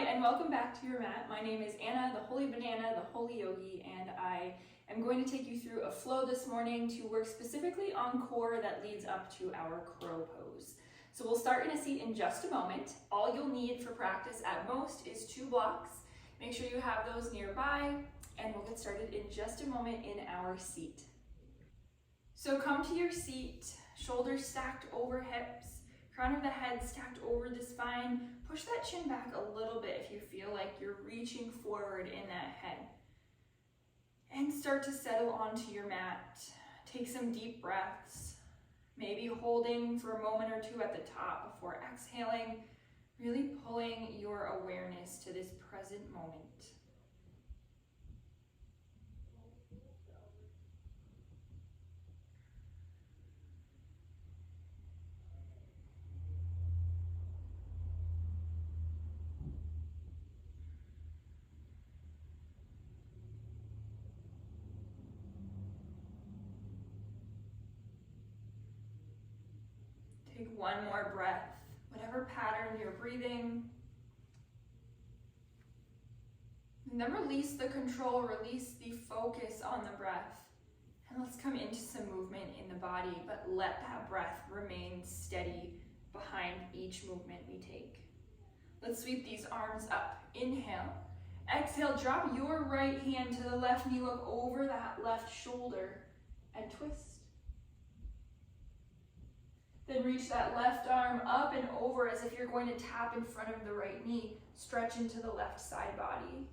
and welcome back to your mat. My name is Anna, the Holy Banana, the Holy Yogi, and I am going to take you through a flow this morning to work specifically on core that leads up to our crow pose. So we'll start in a seat in just a moment. All you'll need for practice at most is 2 blocks. Make sure you have those nearby, and we'll get started in just a moment in our seat. So come to your seat, shoulders stacked over hips, crown of the head stacked over the spine. Push that chin back a little bit if you feel like you're reaching forward in that head. And start to settle onto your mat. Take some deep breaths, maybe holding for a moment or two at the top before exhaling, really pulling your awareness to this present moment. Take one more breath, whatever pattern you're breathing. And then release the control, release the focus on the breath. And let's come into some movement in the body, but let that breath remain steady behind each movement we take. Let's sweep these arms up. Inhale. Exhale, drop your right hand to the left knee, look over that left shoulder and twist. Then reach that left arm up and over as if you're going to tap in front of the right knee. Stretch into the left side body.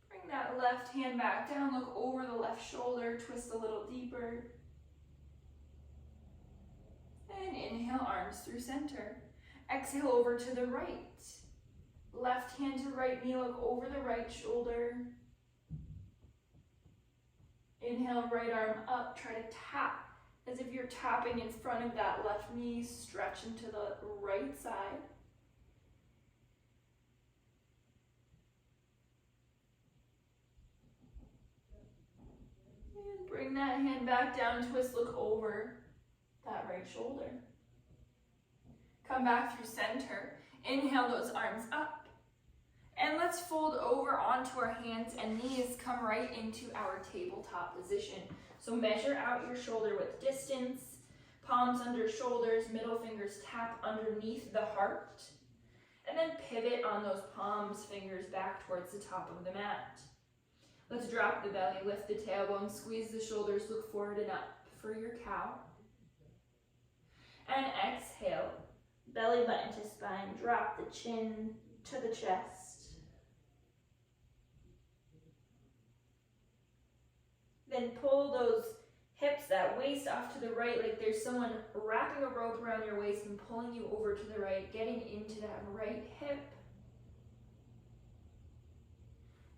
Bring that left hand back down, look over the left shoulder, twist a little deeper. And inhale, arms through center. Exhale over to the right. Left hand to right knee, look over the right shoulder. Inhale, right arm up, try to tap as if you're tapping in front of that left knee, stretch into the right side. And bring that hand back down, twist, look over that right shoulder. Come back through center. Inhale those arms up. And let's fold over onto our hands and knees, come right into our tabletop position. So measure out your shoulder width distance, palms under shoulders, middle fingers tap underneath the heart, and then pivot on those palms, fingers back towards the top of the mat. Let's drop the belly, lift the tailbone, squeeze the shoulders, look forward and up for your cow. And exhale, belly button to spine, drop the chin to the chest. Then pull those hips, that waist off to the right, like there's someone wrapping a rope around your waist and pulling you over to the right, getting into that right hip.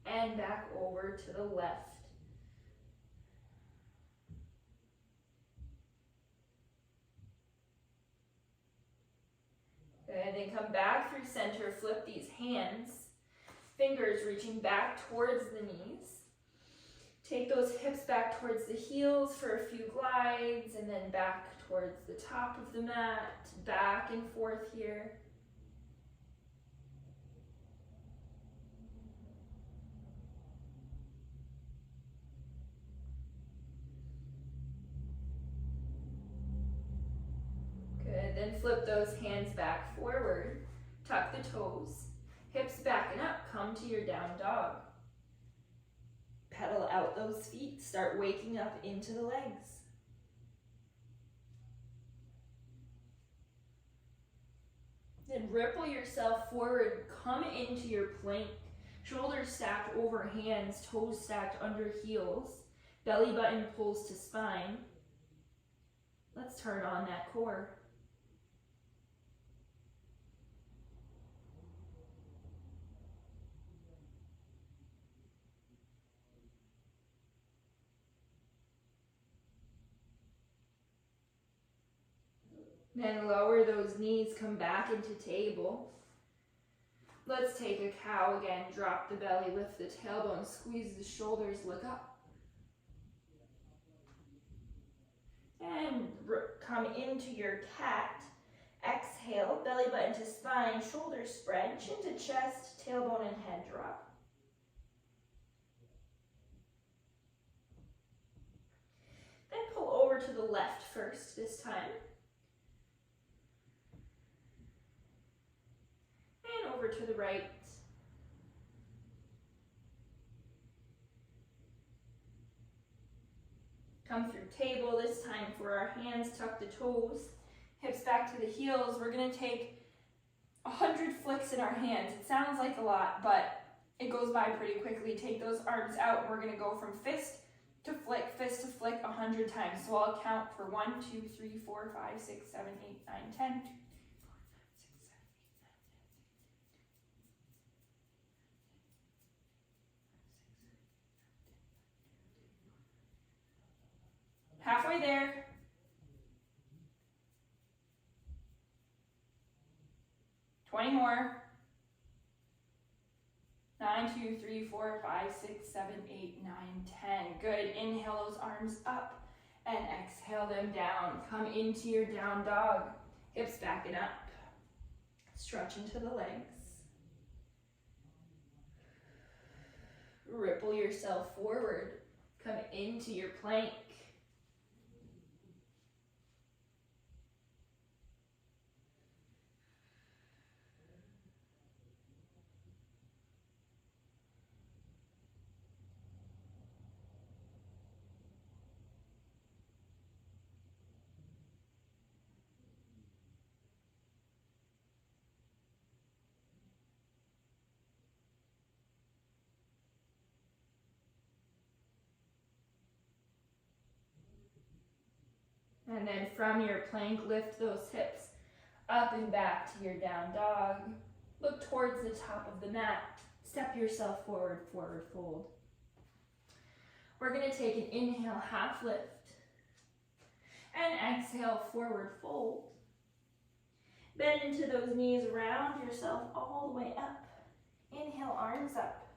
And back over to the left. Good, then come back through center, flip these hands, fingers reaching back towards the knees. Take those hips back towards the heels for a few glides, and then back towards the top of the mat, back and forth here. Good, then flip those hands back forward, tuck the toes, hips back and up, come to your down dog. Pedal out those feet, start waking up into the legs. Then ripple yourself forward, come into your plank, shoulders stacked over hands, toes stacked under heels, belly button pulls to spine. Let's turn on that core. Then lower those knees, come back into table. Let's take a cow again, drop the belly, lift the tailbone, squeeze the shoulders, look up. And come into your cat. Exhale. exhale, belly button to spine, shoulders spread, chin to chest, tailbone and head drop. Then pull over to the left first this time. And over to the right. Come through table this time for our hands, tuck the toes, hips back to the heels. We're gonna take 100 flicks in our hands. It sounds like a lot, but it goes by pretty quickly. Take those arms out and we're gonna go from fist to flick 100 times. So I'll count for 1, 2, 3, 4, 5, 6, 7, 8, 9, 10. 2, 3, 4, 5, 6, 7, 8, 9, 10. Halfway there. 20 more. 9, 2, 3, 4, 5, 6, 7, 8, 9, 10. Good. Inhale those arms up and exhale them down. Come into your down dog. Hips back and up. Stretch into the legs. Ripple yourself forward. Come into your plank. And then from your plank, lift those hips up and back to your down dog. Look towards the top of the mat. Step yourself forward, forward fold. We're going to take an inhale, half lift. And exhale, forward fold. Bend into those knees, round yourself all the way up. Inhale, arms up.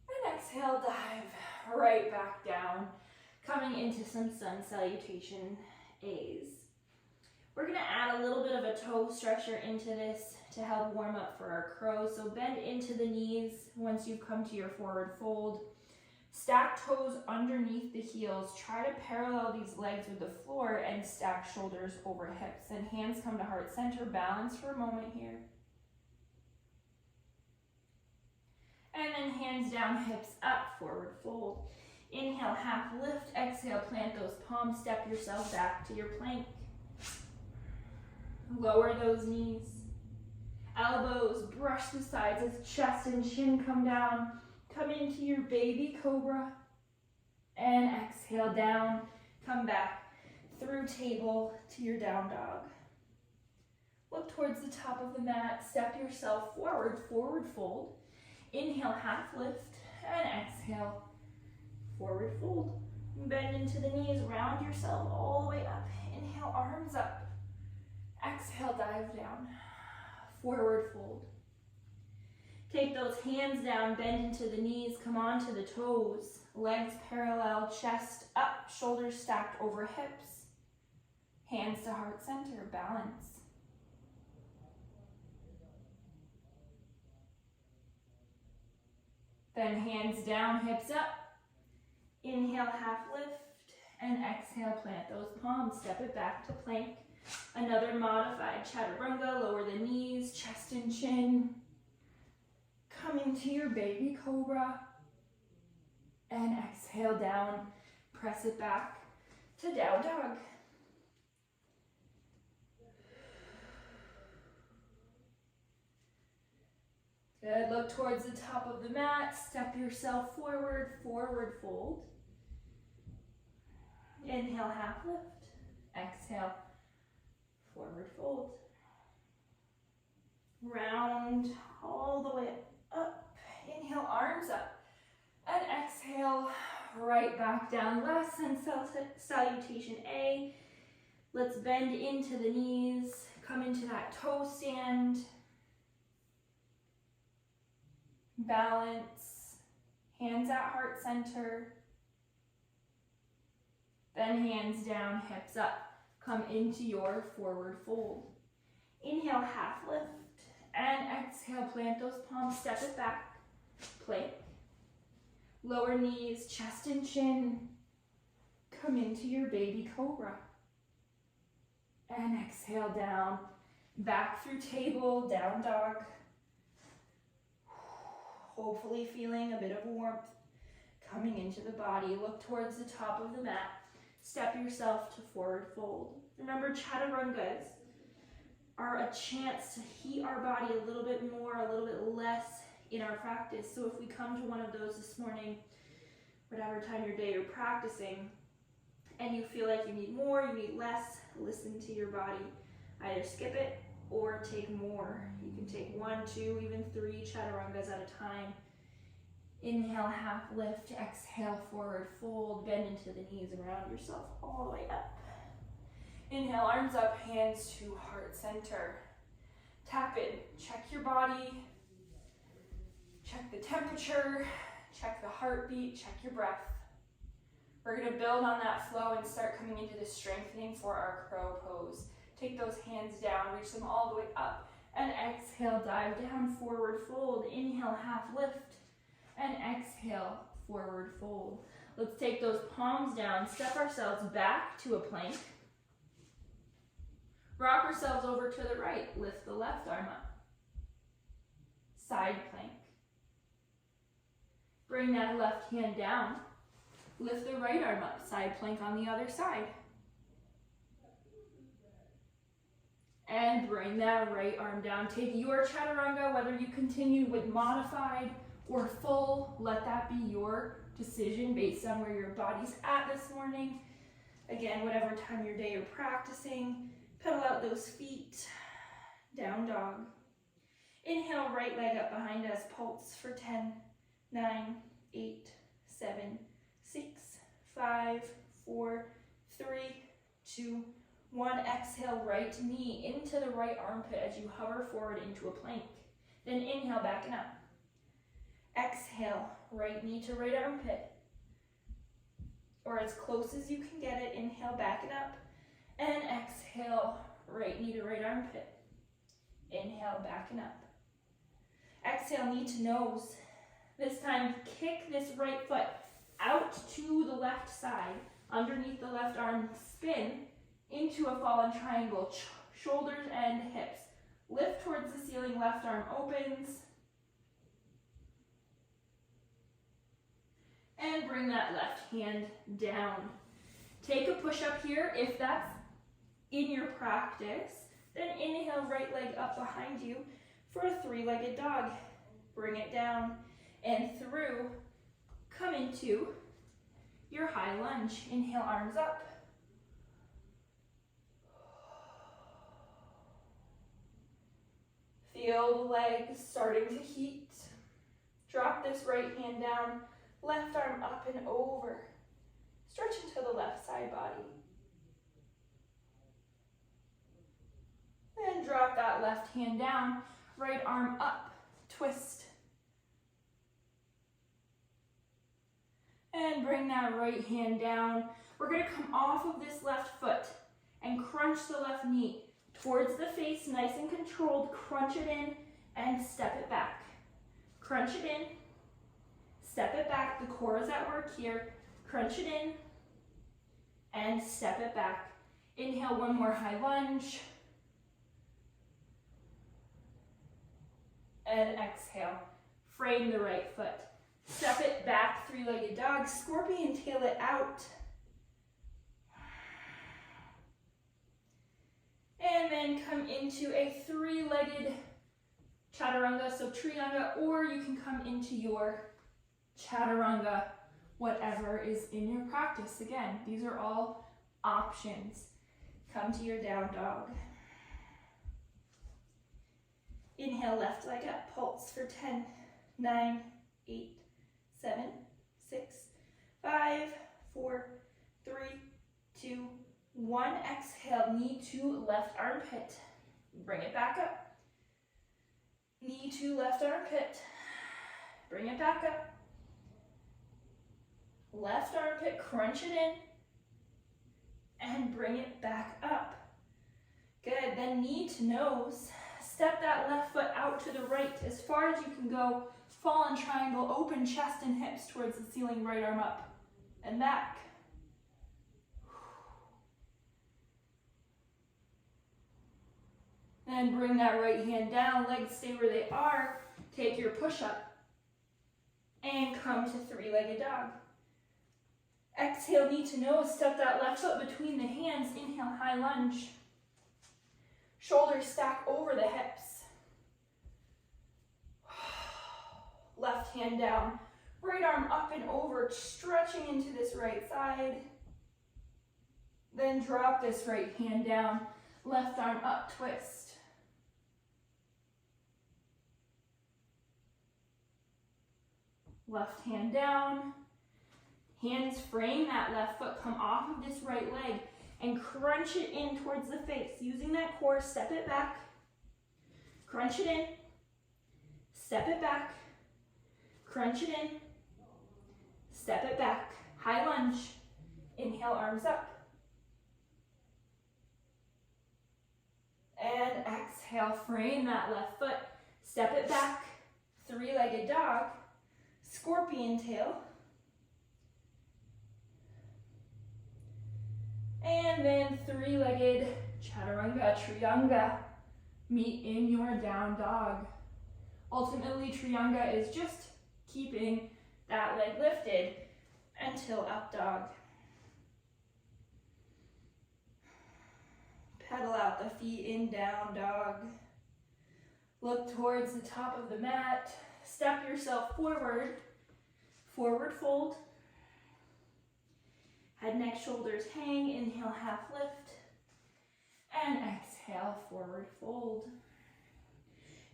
And exhale, dive right back down. Coming into some sun salutation A's. We're gonna add a little bit of a toe stretcher into this to help warm up for our crow. So bend into the knees once you've come to your forward fold. Stack toes underneath the heels. Try to parallel these legs with the floor and stack shoulders over hips. And hands come to heart center. Balance for a moment here. And then hands down, hips up, forward fold. Inhale, half lift. Exhale, plant those palms. Step yourself back to your plank. Lower those knees. Elbows brush the sides as chest and chin come down. Come into your baby cobra. And exhale down. Come back through table to your down dog. Look towards the top of the mat. Step yourself forward, forward fold. Inhale, half lift. And exhale, forward fold. Bend into the knees, round yourself all the way up. Inhale, arms up. Exhale, dive down. Forward fold. Take those hands down, bend into the knees, come onto the toes. Legs parallel, chest up, shoulders stacked over hips. Hands to heart center, balance. Then hands down, hips up. Inhale, half lift, and exhale, plant those palms. Step it back to plank. Another modified chaturanga, lower the knees, chest and chin. Come into your baby cobra. And exhale down, press it back to down dog. Good, look towards the top of the mat, step yourself forward, forward fold. Inhale, half lift. Exhale, forward fold. Round all the way up. Inhale, arms up. And exhale, right back down. Last sun salutation A. Let's bend into the knees. Come into that toe stand. Balance. Hands at heart center. Then hands down, hips up. Come into your forward fold. Inhale, half lift. And exhale, plant those palms, step it back. Plank. Lower knees, chest and chin. Come into your baby cobra. And exhale down. Back through table, down dog. Hopefully feeling a bit of warmth coming into the body. Look towards the top of the mat. Step yourself to forward fold. Remember, chaturangas are a chance to heat our body a little bit more, a little bit less in our practice. So if we come to one of those this morning, whatever time your day you're practicing, and you feel like you need more, you need less, listen to your body. Either skip it or take more. You can take 1, 2, even 3 chaturangas at a time. Inhale, half lift. Exhale, forward fold. Bend into the knees and round yourself all the way up. Inhale, arms up, hands to heart center. Tap in, check your body, check the temperature, check the heartbeat, check your breath. We're gonna build on that flow and start coming into the strengthening for our crow pose. Take those hands down, reach them all the way up, and exhale, dive down, forward fold. Inhale, half lift, and exhale, forward fold. Let's take those palms down, step ourselves back to a plank. Rock ourselves over to the right, lift the left arm up. Side plank. Bring that left hand down, lift the right arm up, side plank on the other side. And bring that right arm down. Take your chaturanga, whether you continue with modified or full, let that be your decision based on where your body's at this morning. Again, whatever time of your day you're practicing, pedal out those feet, down dog. Inhale, right leg up behind us, pulse for 10, 9, 8, 7, 6, 5, 4, 3, 2, 1. Exhale, right knee into the right armpit as you hover forward into a plank. Then inhale, backing up. Exhale, right knee to right armpit. Or as close as you can get it, inhale, backing up. And exhale, right knee to right armpit. Inhale, backing up. Exhale, knee to nose. This time, kick this right foot out to the left side, underneath the left arm, spin into a fallen triangle, shoulders and hips. Lift towards the ceiling, left arm opens. And bring that left hand down. Take a push-up here if that's in your practice. Then inhale, right leg up behind you for a 3-legged dog. Bring it down and through. Come into your high lunge. Inhale, arms up. Feel the legs starting to heat. Drop this right hand down, left arm up and over. Stretch into the left side body. Then drop that left hand down, right arm up, twist. And bring that right hand down. We're gonna come off of this left foot and crunch the left knee towards the face, nice and controlled. Crunch it in and step it back. Crunch it in, step it back. The core is at work here. Crunch it in and step it back. Inhale, one more high lunge. And exhale, frame the right foot. Step it back, 3-legged dog. Scorpion tail it out. And then come into a 3-legged chaturanga, so trianga, or you can come into your chaturanga, whatever is in your practice. Again, these are all options. Come to your down dog. Inhale, left leg up, pulse for 10, 9, 8, 7, 6, 5, 4, 3, 2, 1. Exhale, knee to left armpit. Bring it back up. Knee to left armpit. Bring it back up. Left armpit, crunch it in. And bring it back up. Good, then knee to nose. Step that left foot out to the right as far as you can go. Fallen triangle, open chest and hips towards the ceiling, right arm up and back. Then bring that right hand down, legs stay where they are. Take your push-up and come to three-legged dog. Exhale, knee to nose, step that left foot between the hands. Inhale, high lunge. Shoulders stack over the hips. Left hand down, right arm up and over, stretching into this right side. Then drop this right hand down, left arm up, twist. Left hand down, hands frame that left foot, come off of this right leg and crunch it in towards the face. Using that core, step it back, crunch it in, step it back, crunch it in, step it back, high lunge, inhale, arms up. And exhale, frame that left foot, step it back, three-legged dog, scorpion tail. And then three-legged chaturanga, trianga. Meet in your down dog. Ultimately, trianga is just keeping that leg lifted until up dog. Pedal out the feet in down dog. Look towards the top of the mat. Step yourself forward. Forward fold. Head, neck, shoulders hang. Inhale, half lift. And exhale, forward fold.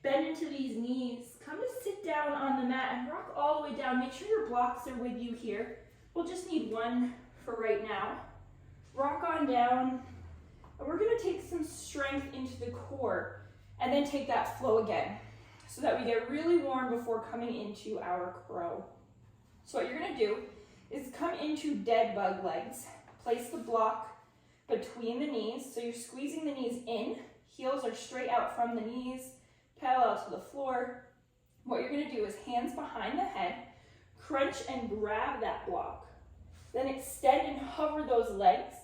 Bend into these knees. Come to sit down on the mat and rock all the way down. Make sure your blocks are with you here. We'll just need one for right now. Rock on down. And we're gonna take some strength into the core and then take that flow again so that we get really warm before coming into our crow. So what you're gonna do is come into dead bug legs. Place the block between the knees. So you're squeezing the knees in. Heels are straight out from the knees, parallel to the floor. What you're gonna do is hands behind the head, crunch and grab that block. Then extend and hover those legs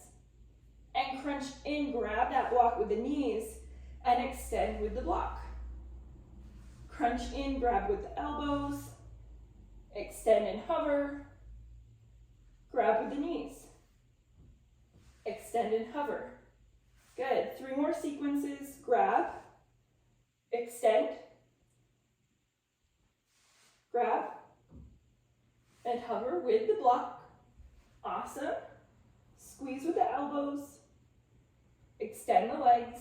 and crunch in, grab that block with the knees and extend with the block. Crunch in, grab with the elbows, extend and hover, grab with the knees, extend and hover. Good, 3 more sequences. Grab, extend, grab, and hover with the block. Awesome. Squeeze with the elbows, extend the legs,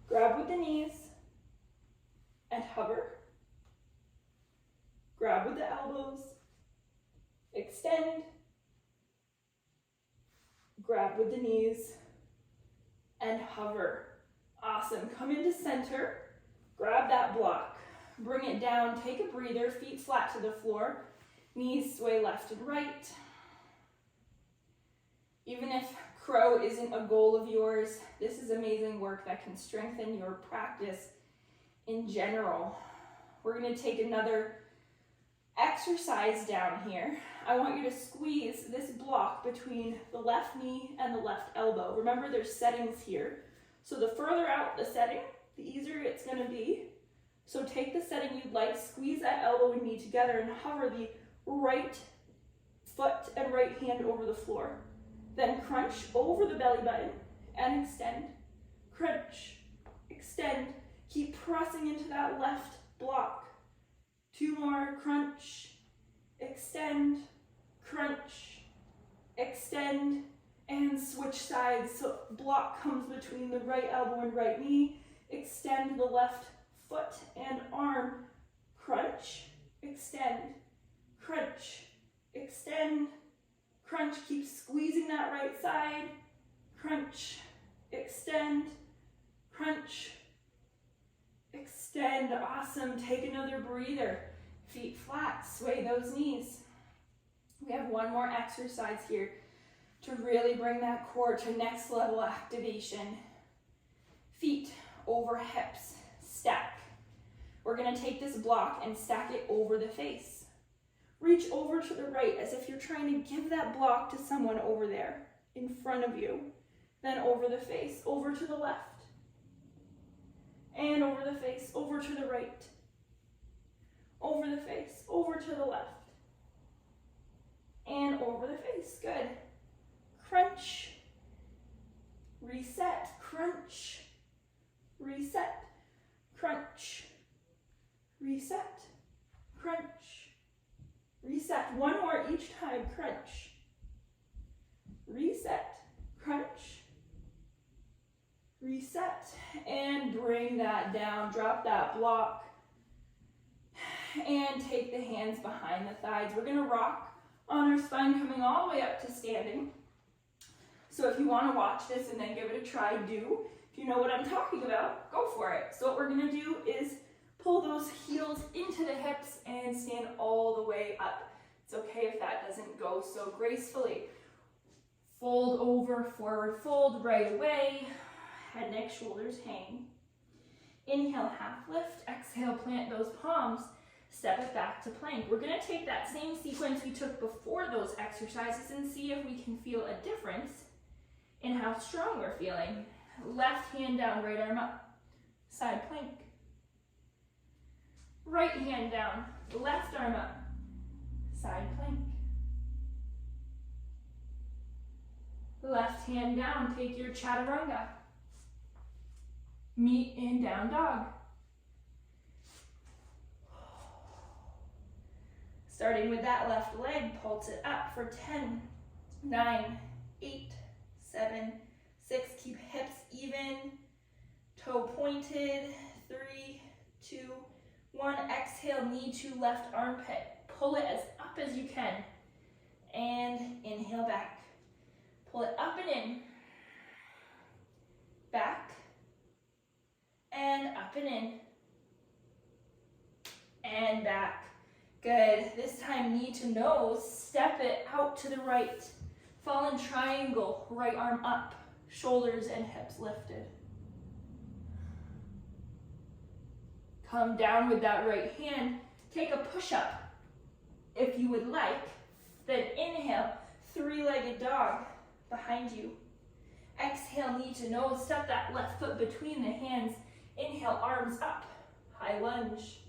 grab with the knees, and hover. Grab with the elbows, extend, grab with the knees, and hover. Awesome. Come into center, grab that block, bring it down, take a breather, feet flat to the floor, knees sway left and right. Even if crow isn't a goal of yours, this is amazing work that can strengthen your practice in general. We're going to take another exercise down here. I want you to squeeze this block between the left knee and the left elbow. Remember, there's settings here. So the further out the setting, the easier it's going to be. So take the setting you'd like, squeeze that elbow and knee together and hover the right foot and right hand over the floor. Then crunch over the belly button and extend. Crunch, extend. Keep pressing into that left block. 2 more. Crunch, extend, crunch, extend, and switch sides. So block comes between the right elbow and right knee. Extend the left foot and arm. Crunch, extend, crunch, extend, crunch. Keep squeezing that right side. Crunch, extend, crunch, extend. Awesome. Take another breather. Feet flat, sway those knees. We have one more exercise here to really bring that core to next level activation. over hips, stack. We're gonna take this block and stack it over the face. Reach over to the right as if you're trying to give that block to someone over there in front of you. Then over the face, over to the left. And over the face, over to the right. Over the face, over to the left. And over the face, good. Crunch. Reset, crunch. Reset, crunch. Reset, crunch. Reset, one more each time, crunch. Reset, crunch. Reset, and bring that down. Drop that block. And take the hands behind the thighs. We're gonna rock on our spine coming all the way up to standing. So if you wanna watch this and then give it a try, do. If you know what I'm talking about, go for it. So what we're gonna do is pull those heels into the hips and stand all the way up. It's okay if that doesn't go so gracefully. Fold over, forward fold, right away. Head, neck, shoulders hang. Inhale, half lift. Exhale, plant those palms. Step it back to plank. We're gonna take that same sequence we took before those exercises and see if we can feel a difference in how strong we're feeling. Left hand down, right arm up. Side plank. Right hand down, left arm up. Side plank. Left hand down, take your chaturanga. Meet in down dog. Starting with that left leg, pulse it up for 10, 9, 8, 7, 6. Keep hips even, toe pointed, 3, 2, 1. Exhale, knee to left armpit. Pull it as up as you can. And inhale back. Pull it up and in. Back. And up and in. And back. Good. This time, knee to nose. Step it out to the right. Fallen triangle. Right arm up. Shoulders and hips lifted. Come down with that right hand. Take a push-up if you would like. Then inhale, three-legged dog behind you. Exhale, knee to nose. Step that left foot between the hands. Inhale, arms up. High lunge.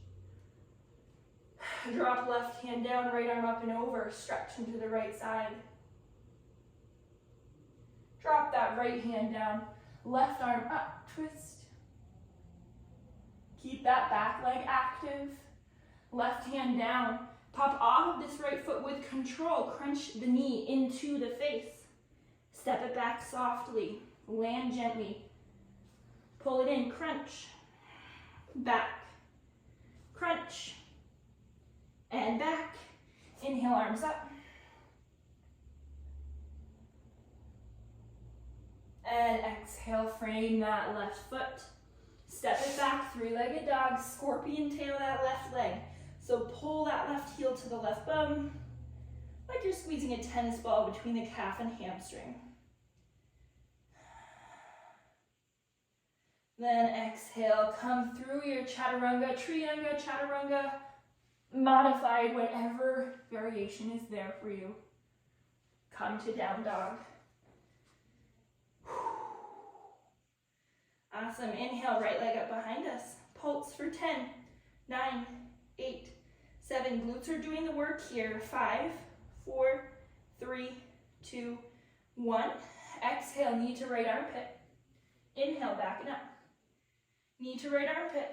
Drop left hand down, right arm up and over. Stretch into the right side. Drop that right hand down. Left arm up, twist. Keep that back leg active. Left hand down. Pop off of this right foot with control. Crunch the knee into the face. Step it back softly. Land gently. Pull it in, crunch. Back. Crunch. And back. Inhale, arms up. And exhale, frame that left foot. Step it back, three-legged dog, scorpion tail that left leg. So pull that left heel to the left bum, like you're squeezing a tennis ball between the calf and hamstring. Then exhale, come through your chaturanga, trianga, chaturanga, modified, whatever variation is there for you. Come to down dog. Awesome. Inhale, right leg up behind us. Pulse for 10, 9, 8, 7. Glutes are doing the work here. 5, 4, 3, 2, 1. Exhale, knee to right armpit. Inhale, back and up. Knee to right armpit.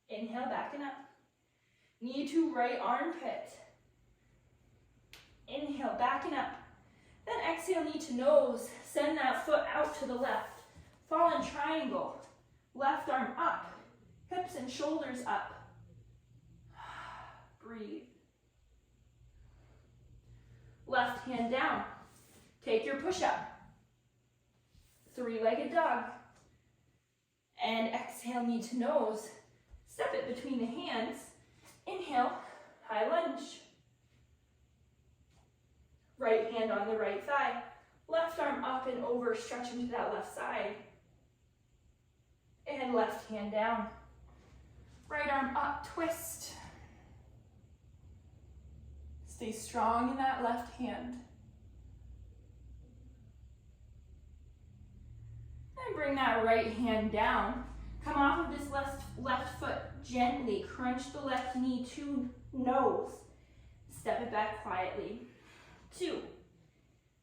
Inhale, back and up. Knee to right armpit. Inhale, back and up. Then exhale, knee to nose. Send that foot out to the left. Fallen triangle. Left arm up. Hips and shoulders up. Breathe. Left hand down. Take your push-up. Three-legged dog. And exhale, knee to nose. Step it between the hands. Inhale, high lunge. Right hand on the right thigh. Left arm up and over, stretch into that left side. and left hand down. Right arm up, twist. Stay strong in that left hand. And bring that right hand down. Come off of this left foot gently. Crunch the left knee to nose. Step it back quietly. 2.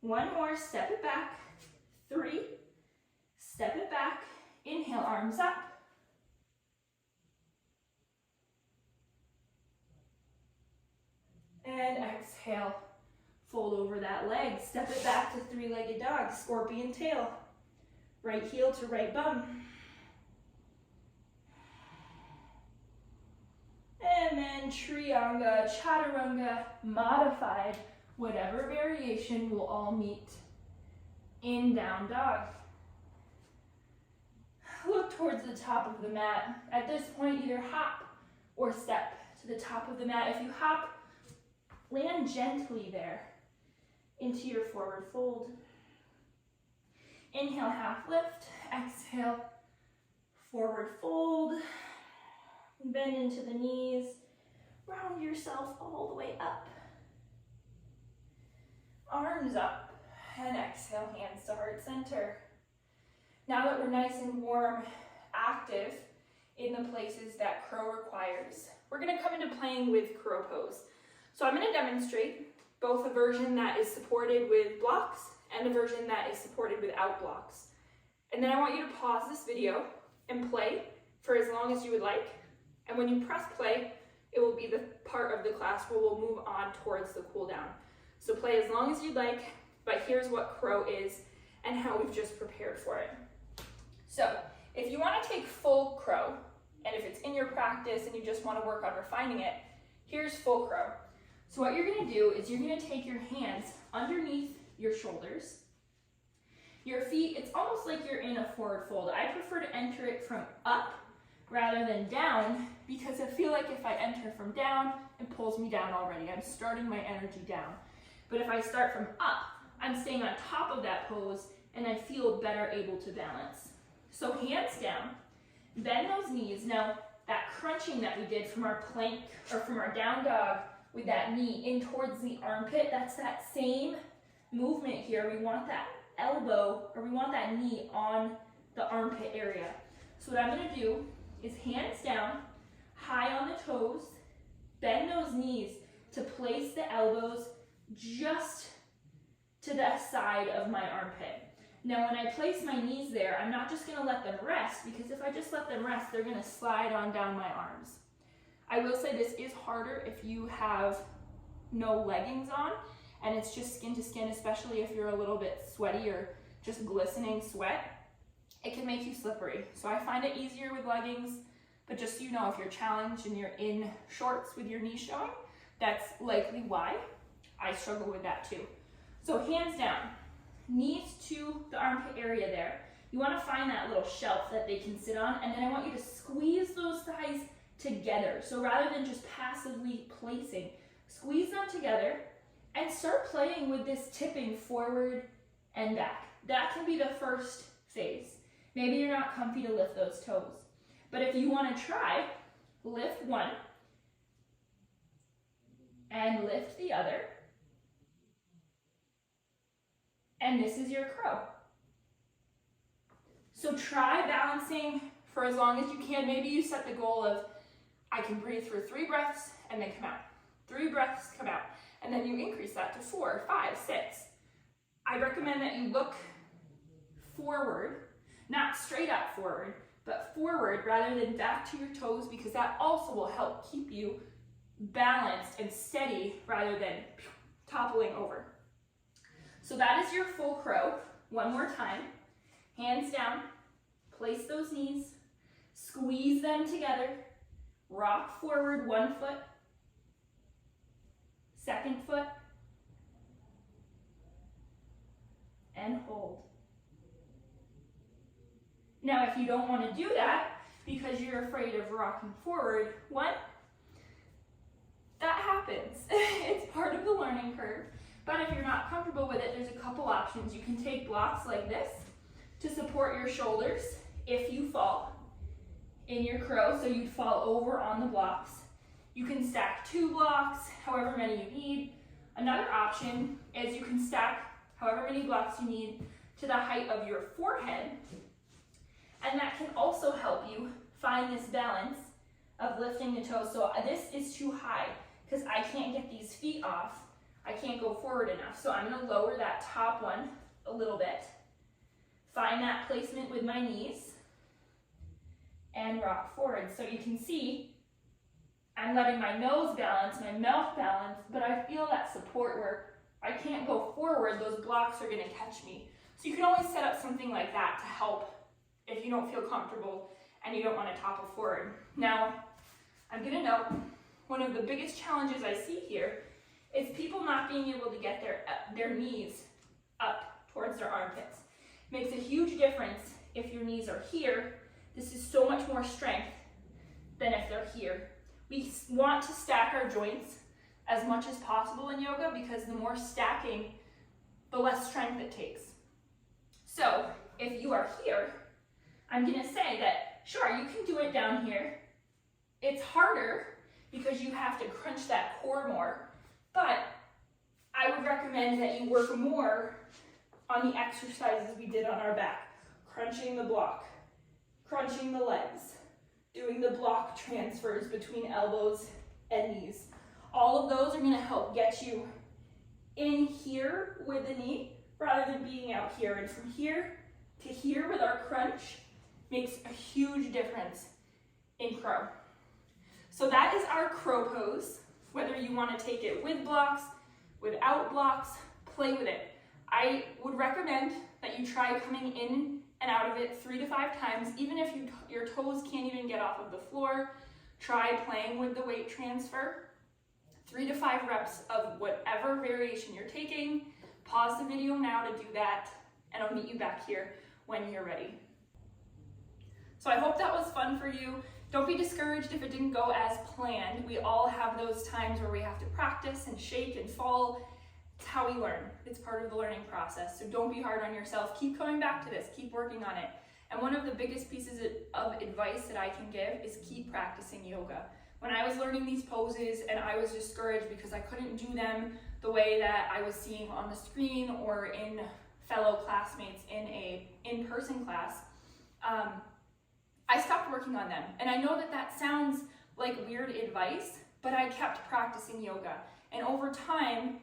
One more, step it back. 3. Step it back. Inhale, arms up. And exhale. Fold over that leg. Step it back to three-legged dog. Scorpion tail. Right heel to right bum. And then Trianga, Chaturanga, modified, whatever variation will all meet in down dog. Look towards the top of the mat. At this point, either hop or step to the top of the mat. If you hop, land gently there into your forward fold. Inhale, half lift. Exhale, forward fold. Bend into the knees. Round yourself all the way up. Arms up. And exhale, hands to heart center. Now that we're nice and warm, active in the places that crow requires, we're going to come into playing with crow pose. So I'm going to demonstrate both a version that is supported with blocks and a version that is supported without blocks. And then I want you to pause this video and play for as long as you would like. And when you press play, it will be the part of the class where we'll move on towards the cool down. So play as long as you'd like, but here's what crow is and how we've just prepared for it. So if you want to take full crow, and if it's in your practice and you just want to work on refining it, here's full crow. So what you're going to do is you're going to take your hands underneath your shoulders. Your feet, it's almost like you're in a forward fold. I prefer to enter it from up rather than down because I feel like if I enter from down, it pulls me down already. I'm starting my energy down. But if I start from up, I'm staying on top of that pose and I feel better able to balance. So hands down, bend those knees. Now that crunching that we did from our plank or from our down dog with that knee in towards the armpit, that's that same movement here. We want that elbow or we want that knee on the armpit area. So what I'm going to do is hands down, high on the toes, bend those knees to place the elbows just to the side of my armpit. Now when I place my knees there, I'm not just going to let them rest because if I just let them rest, they're going to slide on down my arms. I will say this is harder if you have no leggings on and it's just skin to skin, especially if you're a little bit sweaty or just glistening sweat. It can make you slippery. So I find it easier with leggings, but just so you know, if you're challenged and you're in shorts with your knees showing, that's likely why. I struggle with that too. So hands down, knees to the armpit area there. You want to find that little shelf that they can sit on, and then I want you to squeeze those thighs together. So rather than just passively placing, squeeze them together and start playing with this tipping forward and back. That can be the first phase. Maybe you're not comfy to lift those toes, but if you want to try, lift one and lift the other. And this is your crow. So try balancing for as long as you can. Maybe you set the goal of, I can breathe for 3 breaths and then come out. 3 breaths, come out. And then you increase that to 4, 5, 6. I recommend that you look forward, not straight up forward, but forward rather than back to your toes because that also will help keep you balanced and steady rather than toppling over. So that is your full crow. One more time. Hands down. Place those knees. Squeeze them together. Rock forward 1 foot. Second foot. And hold. Now if you don't want to do that because you're afraid of rocking forward, that happens. It's part of the learning curve. But if you're not comfortable with it, there's a couple options. You can take blocks like this to support your shoulders if you fall. in your crow, so you'd fall over on the blocks. You can stack 2 blocks, however many you need. Another option is you can stack however many blocks you need to the height of your forehead, and that can also help you find this balance of lifting the toes. So this is too high because I can't get these feet off. I can't go forward enough. So I'm going to lower that top one a little bit. Find that placement with my knees and rock forward. So you can see I'm letting my nose balance, my mouth balance, but I feel that support where I can't go forward. Those blocks are going to catch me. So you can always set up something like that to help if you don't feel comfortable and you don't want to topple forward. Now, I'm going to note one of the biggest challenges I see here is people not being able to get their knees up towards their armpits. Makes a huge difference if your knees are here. This is so much more strength than if they're here. We want to stack our joints as much as possible in yoga because the more stacking, the less strength it takes. So if you are here, I'm going to say that, sure, you can do it down here. It's harder because you have to crunch that core more, but I would recommend that you work more on the exercises we did on our back. Crunching the block, crunching the legs, doing the block transfers between elbows and knees. All of those are going to help get you in here with the knee rather than being out here. And from here to here with our crunch makes a huge difference in crow. So that is our crow pose. Whether you want to take it with blocks, without blocks, play with it. I would recommend that you try coming in and out of it 3 to 5 times. Even if your toes can't even get off of the floor, try playing with the weight transfer. 3 to 5 reps of whatever variation you're taking. Pause the video now to do that, and I'll meet you back here when you're ready. So I hope that was fun for you. Don't be discouraged if it didn't go as planned. We all have those times where we have to practice and shake and fall. It's how we learn. It's part of the learning process. So don't be hard on yourself. Keep coming back to this. Keep working on it. And one of the biggest pieces of advice that I can give is keep practicing yoga. When I was learning these poses and I was discouraged because I couldn't do them the way that I was seeing on the screen or in fellow classmates in a in-person class, I stopped working on them. And I know that that sounds like weird advice, but I kept practicing yoga. And over time,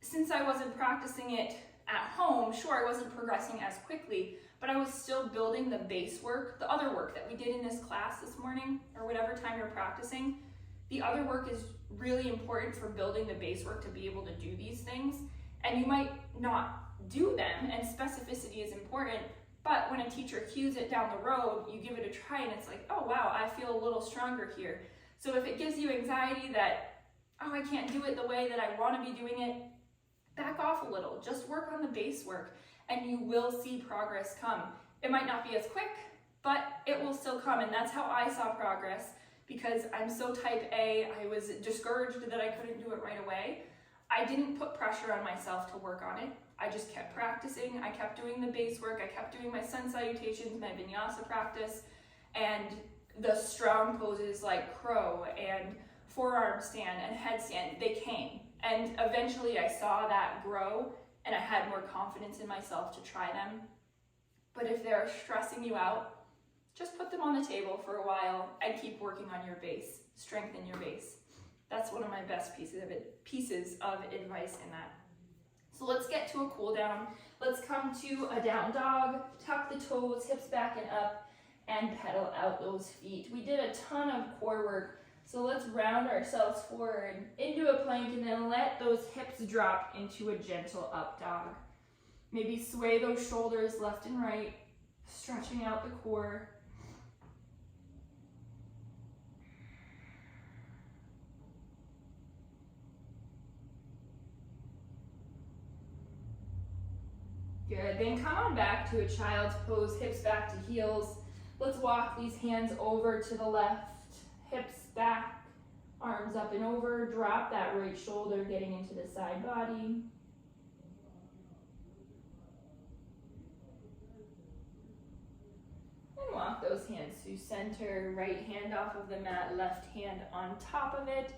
since I wasn't practicing it at home, sure, I wasn't progressing as quickly, but I was still building the base work, the other work that we did in this class this morning, or whatever time you're practicing. The other work is really important for building the base work to be able to do these things. And you might not do them, and specificity is important, but when a teacher cues it down the road, you give it a try and it's like, oh wow, I feel a little stronger here. So if it gives you anxiety that, oh, I can't do it the way that I want to be doing it, back off a little. Just work on the base work and you will see progress come. It might not be as quick, but it will still come, and that's how I saw progress because I'm so type A. I was discouraged that I couldn't do it right away. I didn't put pressure on myself to work on it. I just kept practicing. I kept doing the base work. I kept doing my sun salutations, my vinyasa practice, and the strong poses like crow and forearm stand and headstand, they came. And eventually I saw that grow and I had more confidence in myself to try them. But if they're stressing you out, just put them on the table for a while and keep working on your base. Strengthen your base. That's one of my best pieces of advice in that. So let's get to a cool down. Let's come to a down dog, tuck the toes, hips back and up, and pedal out those feet. We did a ton of core work, so let's round ourselves forward into a plank and then let those hips drop into a gentle up dog. Maybe sway those shoulders left and right, stretching out the core. Good, then come on back to a child's pose, hips back to heels. Let's walk these hands over to the left, hips back, arms up and over, drop that right shoulder, getting into the side body. And walk. walk those hands through center, right hand off of the mat, left hand on top of it.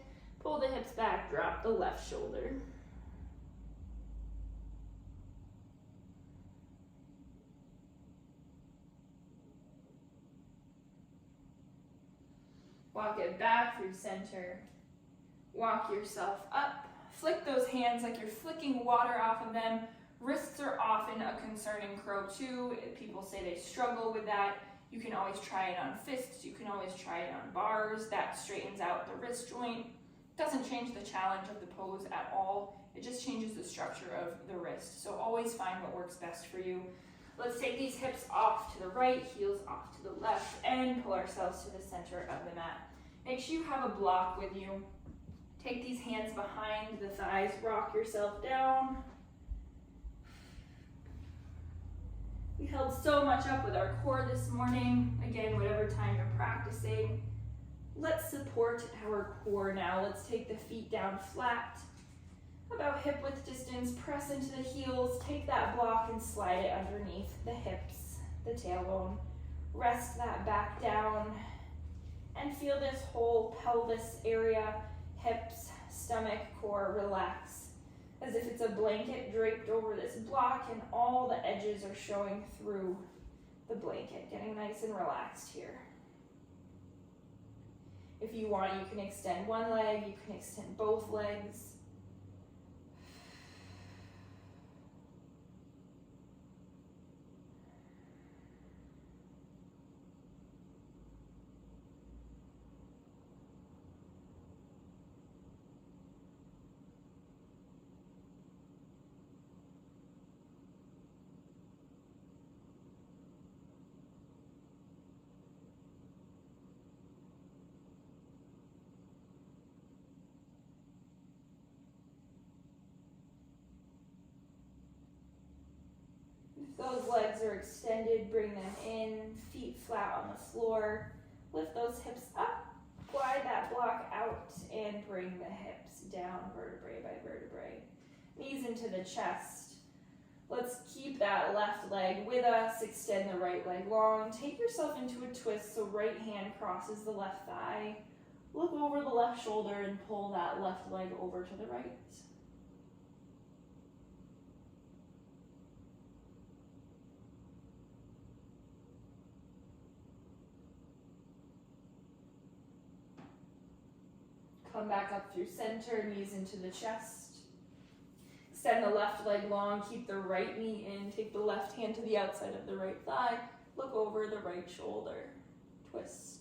Pull the hips back, drop the left shoulder. Walk it back through center. Walk yourself up. Flick those hands like you're flicking water off of them. Wrists are often a concern in crow too. People say they struggle with that. You can always try it on fists. You can always try it on bars. That straightens out the wrist joint. Doesn't change the challenge of the pose at all. It just changes the structure of the wrist. So always find what works best for you. Let's take these hips off to the right, heels off to the left, and pull ourselves to the center of the mat. Make sure you have a block with you. Take these hands behind the thighs, rock yourself down. We held so much up with our core this morning. Again, whatever time you're practicing. Let's support our core now. Let's take the feet down flat, about hip width distance, press into the heels, take that block and slide it underneath the hips, the tailbone. Rest that back down and feel this whole pelvis area, hips, stomach, core relax, as if it's a blanket draped over this block and all the edges are showing through the blanket, getting nice and relaxed here. If you want, you can extend one leg, you can extend both legs. If those legs are extended, bring them in, feet flat on the floor. Lift those hips up, glide that block out, and bring the hips down vertebrae by vertebrae. Knees into the chest. Let's keep that left leg with us, extend the right leg long. Take yourself into a twist so right hand crosses the left thigh. Look over the left shoulder and pull that left leg over to the right. Come back up through center, knees into the chest. Extend the left leg long, keep the right knee in, take the left hand to the outside of the right thigh, look over the right shoulder, twist.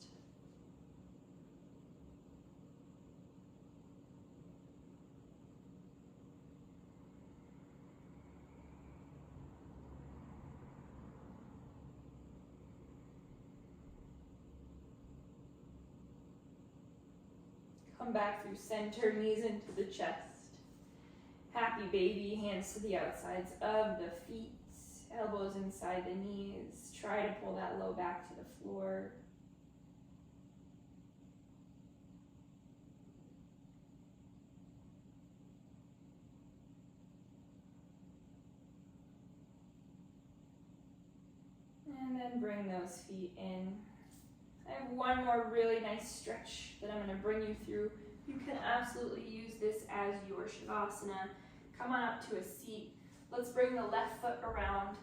Come back through center, knees into the chest. Happy baby, hands to the outsides of the feet, elbows inside the knees. Try to pull that low back to the floor. And then bring those feet in. I have one more really nice stretch that I'm going to bring you through. You can absolutely use this as your Shavasana. Come on up to a seat. Let's bring the left foot around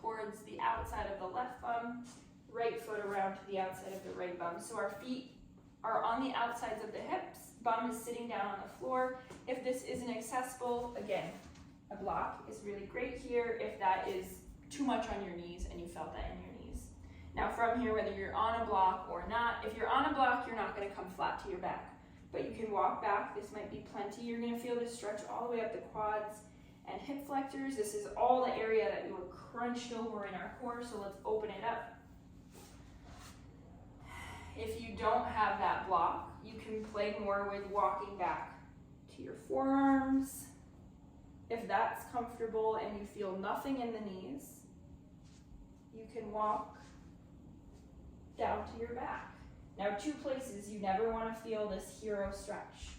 towards the outside of the left bum, right foot around to the outside of the right bum. So our feet are on the outsides of the hips, bum is sitting down on the floor. If this isn't accessible, again, a block is really great here if that is too much on your knees and you felt that in your knees. Now from here, whether you're on a block or not, if you're on a block, you're not going to come flat to your back. But you can walk back. This might be plenty. You're going to feel this stretch all the way up the quads and hip flexors. This is all the area that we were crunched over in our core, so let's open it up. If you don't have that block, you can play more with walking back to your forearms. If that's comfortable and you feel nothing in the knees, you can walk down to your back. Now, two places you never want to feel this hero stretch: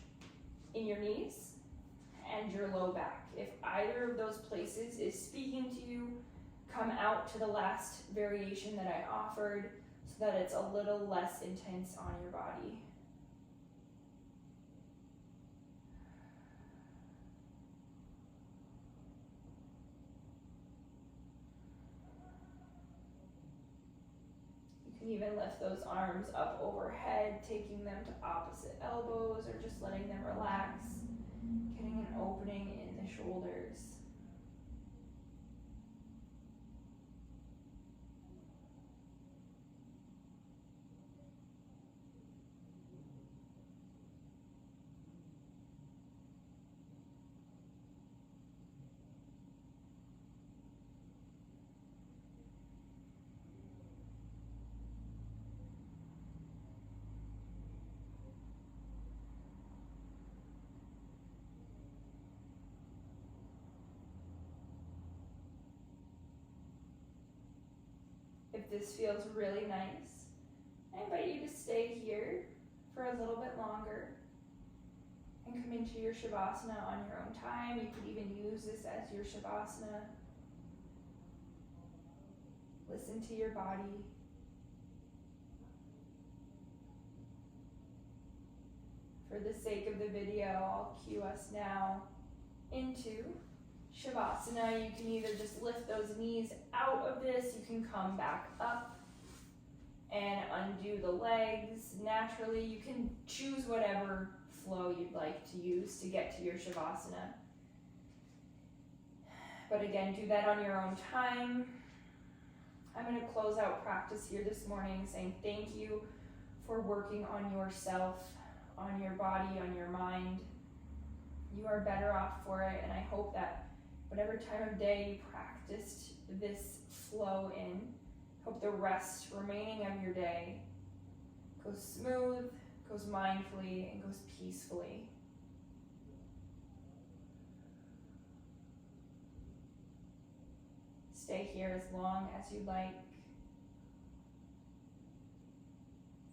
in your knees and your low back. If either of those places is speaking to you, come out to the last variation that I offered. so that it's a little less intense on your body. You can even lift those arms up overhead, taking them to opposite elbows or just letting them relax, getting an opening in the shoulders. If this feels really nice, I invite you to stay here for a little bit longer and come into your Shavasana on your own time. You could even use this as your Shavasana. Listen to your body. For the sake of the video, I'll cue us now into Shavasana. You can either just lift those knees out of this, you can come back up and undo the legs naturally. You can choose whatever flow you'd like to use to get to your Shavasana. But again, do that on your own time. I'm going to close out practice here this morning saying thank you for working on yourself, on your body, on your mind. You are better off for it, and I hope that whatever time of day you practiced this flow in, hope the rest remaining of your day goes smooth, goes mindfully, and goes peacefully. Stay here as long as you like.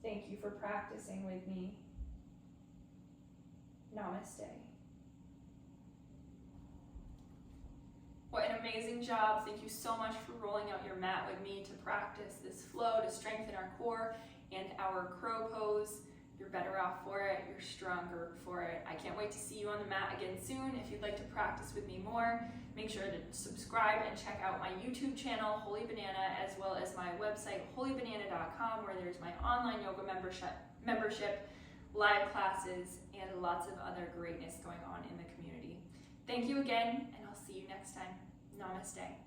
Thank you for practicing with me. Namaste. What an amazing job. Thank you so much for rolling out your mat with me to practice this flow, to strengthen our core and our crow pose. You're better off for it. You're stronger for it. I can't wait to see you on the mat again soon. If you'd like to practice with me more, make sure to subscribe and check out my YouTube channel, Holy Banana, as well as my website, whollyogi.com, where there's my online yoga membership, live classes, and lots of other greatness going on in the community. Thank you again, and I'll see you next time. Namaste.